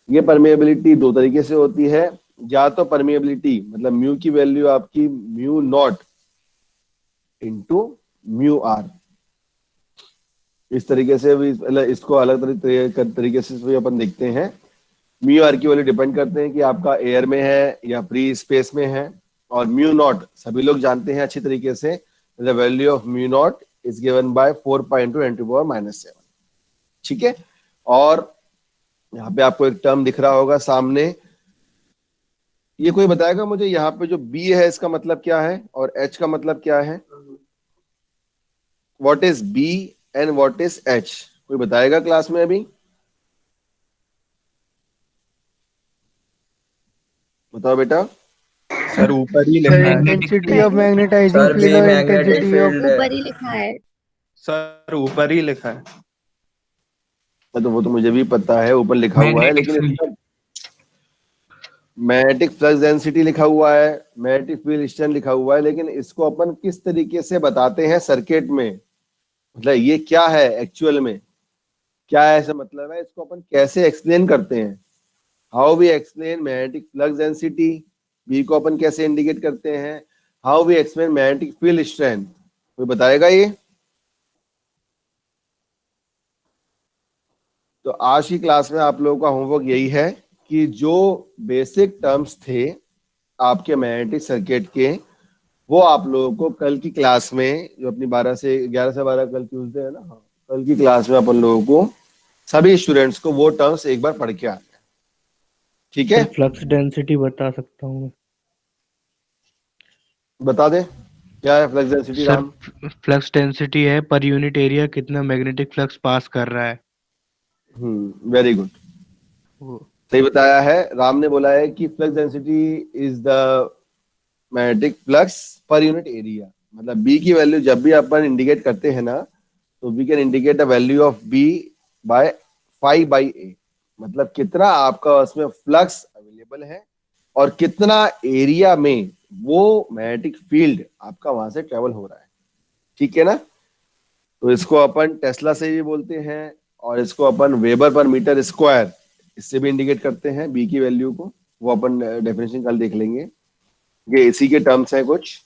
ये परमिएबिलिटी दो तरीके से होती है, या तो परमिएबिलिटी मतलब म्यू की वैल्यू आपकी mu naught into mu R, इस तरीके से भी, इसको अलग तरीके से भी अपन देखते हैं। म्यू आर की वैल्यू डिपेंड करते हैं कि आपका एयर में है या फ्री स्पेस में है, और म्यू नॉट सभी लोग जानते हैं अच्छी तरीके से, the value of mu naught is given by 4 pi into 10⁻⁷। ठीक है। और यहाँ पे आपको एक टर्म दिख रहा होगा सामने, ये कोई बताएगा मुझे, यहाँ पे जो B है इसका मतलब क्या है और H का मतलब क्या है? What is B and what is H? कोई बताएगा क्लास में अभी? बताओ बेटा। सर ऊपर ही लिखा है। Intensity of magnetizing sir field B और मैग्नेटिक इंटेंसिटी ऑफ फील्ड ऊपर ही लिखा है। सर ऊपर ही लिखा है। तो वो तो मुझे भी पता है, ऊपर लिखा हुआ है, लेकिन इसका मैग्नेटिक फ्लक्स डेंसिटी लिखा हुआ है, मैग्नेटिक फील्ड स्ट्रेंथ लिखा हुआ है, लेकिन इसको अपन किस तरीके से बताते हैं सर्किट में, मतलब ये क्या है एक्चुअल में, क्या है ऐसा मतलब है, इसको अपन कैसे एक्सप्लेन करते हैं? How we explain magnetic flux density, B को अपन कैसे इंडिकेट करते हैं, how we explain magnetic field strength, कोई बताएगा ये? तो आज की क्लास में आप लोगों का होमवर्क यही है कि जो बेसिक टर्म्स थे आपके मैग्नेटिक सर्किट के, वो आप लोगों को कल की क्लास में, जो अपनी 11 से 12 कल ट्यूसडे है ना, हाँ, कल की क्लास में अपन लोगों को सभी स्टूडेंट्स को वो टर्म्स एक बार पढ़ के आना है। ठीक है। फ्लक्स डेंसिटी बता सकता हूँ मैं। बता दे क्या है flux density Ram? Flux density है पर यूनिट एरिया कितना मैग्नेटिक फ्लक्स पास कर रहा है। वेरी गुड, सही बताया है। राम ने बोला है कि flux density is the magnetic flux per unit area, मतलब बी की वैल्यू जब भी अपन इंडिकेट करते हैं ना, तो we can indicate the value of B by 5/A, मतलब कितना आपका उसमें फ्लक्स अवेलेबल है और कितना एरिया में वो मैग्नेटिक फील्ड आपका वहां से ट्रेवल हो रहा है। ठीक है ना। तो इसको अपन टेस्ला से भी बोलते हैं, और इसको अपन वेबर पर मीटर स्क्वायर इससे भी इंडिकेट करते हैं बी की वैल्यू को, वो अपन डेफिनेशन कल देख लेंगे। ये इसी के टर्म्स हैं कुछ।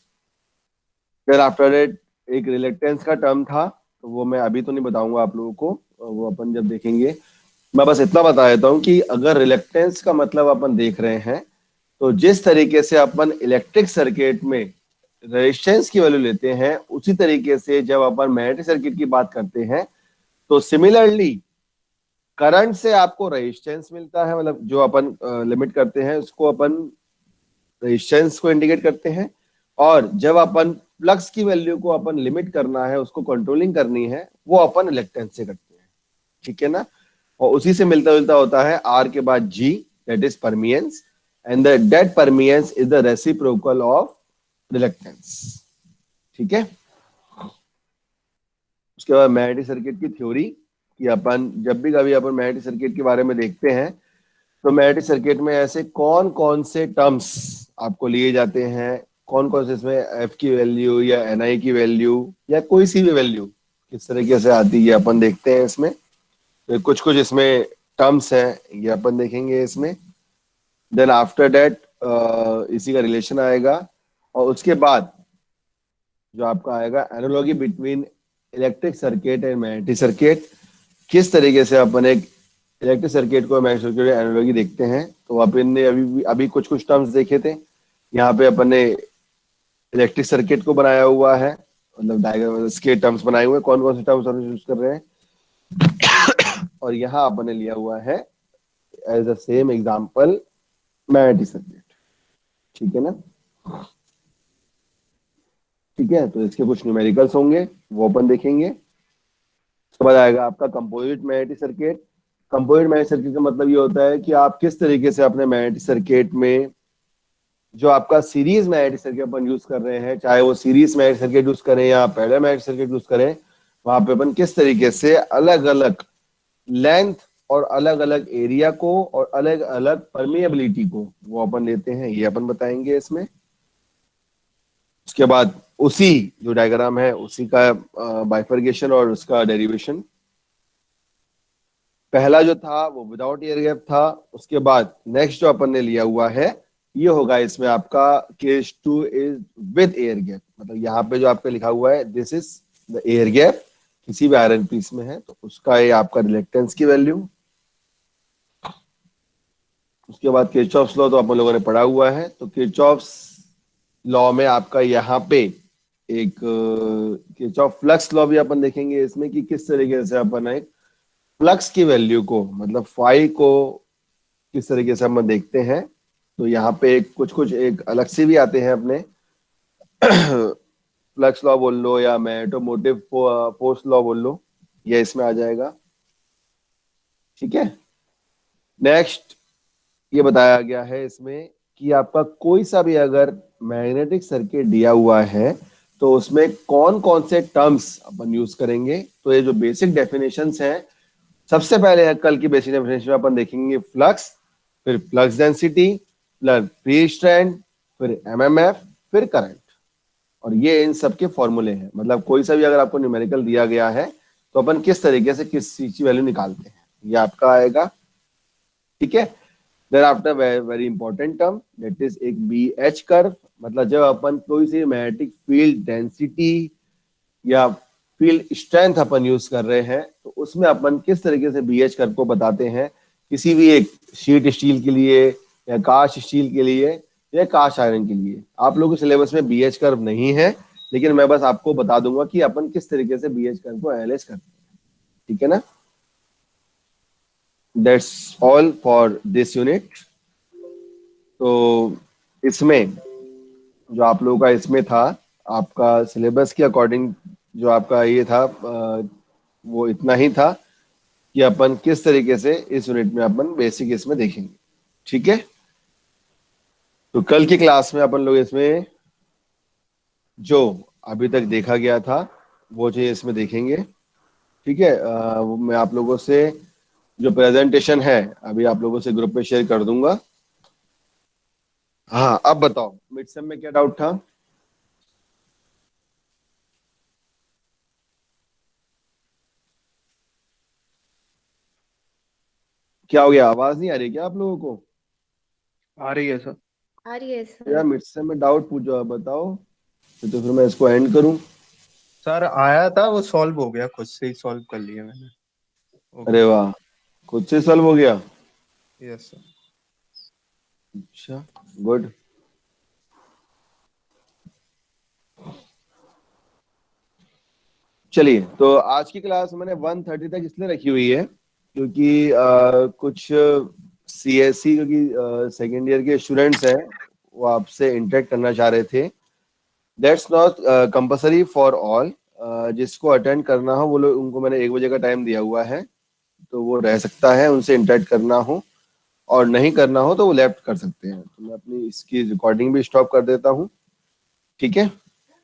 फिर आफ्टर इट एक रिलेक्टेंस का टर्म था, तो वो मैं अभी तो नहीं बताऊंगा आप लोगों को, वो अपन जब देखेंगे। मैं बस इतना बता देता हूँ कि अगर रिलेक्टेंस का मतलब अपन देख रहे हैं, तो जिस तरीके से अपन इलेक्ट्रिक सर्किट में रेजिस्टेंस की वैल्यू लेते हैं, उसी तरीके से जब अपन मैग्नेटिक सर्किट की बात करते हैं तो सिमिलरली करंट से आपको रेजिस्टेंस मिलता है, मतलब जो अपन लिमिट करते हैं उसको अपन रेजिस्टेंस को इंडिकेट करते हैं, और जब अपन फ्लक्स की वैल्यू को अपन लिमिट करना है, उसको कंट्रोलिंग करनी है, वो अपन इलेक्ट्रेंस से करते हैं। ठीक है ना। और उसी से मिलता जुलता होता है आर के बाद G, that is permeance, and that permeance is the reciprocal of reluctance. ठीक है। उसके बाद मैग्नेटिक सर्किट की थ्योरी, कि अपन जब भी कभी अपन मैग्नेटिक सर्किट के बारे में देखते हैं, तो मैग्नेटिक सर्किट में ऐसे कौन कौन से टर्म्स आपको लिए जाते हैं, कौन कौन से इसमें एफ की वैल्यू या एन आई की वैल्यू या कोई सी भी वैल्यू किस तरीके से आती है अपन देखते हैं इसमें। तो कुछ कुछ इसमें टर्म्स हैं, ये अपन देखेंगे इसमें। देन आफ्टर दैट इसी का रिलेशन आएगा, और उसके बाद जो आपका आएगा analogy between electric circuit and magnetic circuit, किस तरीके से अपन एक इलेक्ट्रिक सर्किट को मैग्नेटिक सर्किट एनालॉजी देखते हैं। तो अपन ने अभी कुछ कुछ टर्म्स देखे थे, यहाँ पे अपन ने इलेक्ट्रिक सर्किट को बनाया हुआ है, मतलब डायग्राम इसके टर्म्स बनाए हुए, कौन कौन से टर्म्स हम यूज कर रहे हैं। और यहाँ आपने लिया हुआ है as a same example magnetic circuit, ठीक है ना। ठीक है, तो इसके कुछ न्यूमेरिकल्स होंगे वो अपन देखेंगे। उसके बाद आएगा आपका composite magnetic circuit. Composite magnetic circuit का मतलब ये होता है कि आप किस तरीके से अपने मैग्नेटिक सर्किट में जो आपका सीरीज मैग्नेटिक सर्किट अपन यूज कर रहे हैं, चाहे वो सीरीज मैग्नेटिक सर्किट यूज करें या पैरेलल मैग्नेटिक सर्किट यूज करें, वहां पे अपन किस तरीके से अलग अलग लेंथ और अलग अलग एरिया को और अलग अलग परमिएबिलिटी को वो अपन लेते हैं, ये अपन बताएंगे इसमें। उसके बाद उसी जो डायग्राम है उसी का बाइफर्केशन और उसका डेरिवेशन। पहला जो था वो विदाउट एयर गैप था, उसके बाद नेक्स्ट जो अपन ने लिया हुआ है ये होगा इसमें आपका case 2 is with air gap. मतलब यहाँ पे जो आपका लिखा हुआ है this is the air gap, किसी भी आयरन पीस में है तो उसका ये आपका रिलेक्टेंस की वैल्यू। उसके बाद किरचॉफ्स लॉ तो अपन लोगों ने पढ़ा हुआ है, तो किरचॉफ्स लॉ में आपका यहाँ पे एक किरचॉफ फ्लक्स लॉ भी अपन देखेंगे इसमें कि किस तरीके से अपन एक फ्लक्स की वैल्यू को मतलब फाई को किस तरीके से हम देखते हैं। तो यहाँ पे कुछ एक अलग से भी आते हैं अपने फ्लक्स लॉ बोल लो या मैग्नेटोमोटिव फोर्स लॉ बोल लो, ये इसमें आ जाएगा। ठीक है, नेक्स्ट ये बताया गया है इसमें कि आपका कोई सा भी अगर मैग्नेटिक सर्किट दिया हुआ है तो उसमें कौन कौन से टर्म्स अपन यूज करेंगे। तो ये जो बेसिक डेफिनेशंस हैं, सबसे पहले कल की बेसिक डेफिनेशन में अपन देखेंगे फ्लक्स, फिर फ्लक्स डेंसिटी, फिर फ्री स्ट्रैंड, फिर एमएमएफ, फिर करंट। और ये इन सब के फॉर्मूले हैं। मतलब कोई सा भी अगर आपको न्यूमेरिकल दिया गया है तो अपन किस तरीके से किस चीज की वैल्यू निकालते हैं, ये आपका आएगा। ठीक है, then after very important term that is एक BH कर्व। मतलब जब अपन कोई सी मैग्नेटिक फील्ड डेंसिटी या फील्ड स्ट्रेंथ अपन यूज कर रहे हैं तो उसमें अपन किस तरीके से BH कर्व को बताते हैं, किसी भी एक शीट स्टील के लिए या कास्ट स्टील के लिए या कास्ट आयरन के लिए। आप लोगों के सिलेबस में BH कर्व नहीं है, लेकिन मैं बस आपको बता दूंगा कि अपन किस तरीके से BH कर्व को एनालाइज करते हैं। ठीक है ना, that's all for this unit. तो इसमें जो आप लोगों का इसमें था आपका सिलेबस के अकॉर्डिंग जो आपका ये था वो इतना ही था कि अपन किस तरीके से इस यूनिट में अपन बेसिक इसमें देखेंगे। ठीक है, तो कल की क्लास में अपन लोग इसमें जो अभी तक देखा गया था वो चीज इसमें देखेंगे। ठीक है, वो मैं आप लोगों से जो प्रेजेंटेशन है अभी आप लोगों से ग्रुप पे शेयर कर दूंगा। हाँ, अब बताओ मिड सेम में क्या डाउट था। क्या हो गया, आवाज नहीं आ रही क्या आप लोगों को? आ रही है सर। आ रही है यार सर। मिड सेम में डाउट पूछो, आप बताओ, तो फिर मैं इसको एंड करूं। सर आया था वो सॉल्व हो गया, खुद से ही सॉल्व कर लिया मैंने। अरे वाह, खुद से सॉल्व हो गया। Yes sir. अच्छा, गुड। चलिए, तो आज की क्लास मैंने 1:30 तक इसलिए रखी हुई है क्योंकि कुछ CSC क्योंकि सेकेंड ईयर के स्टूडेंट्स हैं वो आपसे इंटरेक्ट करना चाह रहे थे। That's not compulsory for all. जिसको अटेंड करना हो वो लोग, उनको मैंने 1 बजे का टाइम दिया हुआ है, तो वो रह सकता है उनसे इंटरेक्ट करना हो, और नहीं करना हो तो वो लेफ्ट कर सकते हैं। तो मैं अपनी इसकी रिकॉर्डिंग भी स्टॉप कर देता हूँ। ठीक है।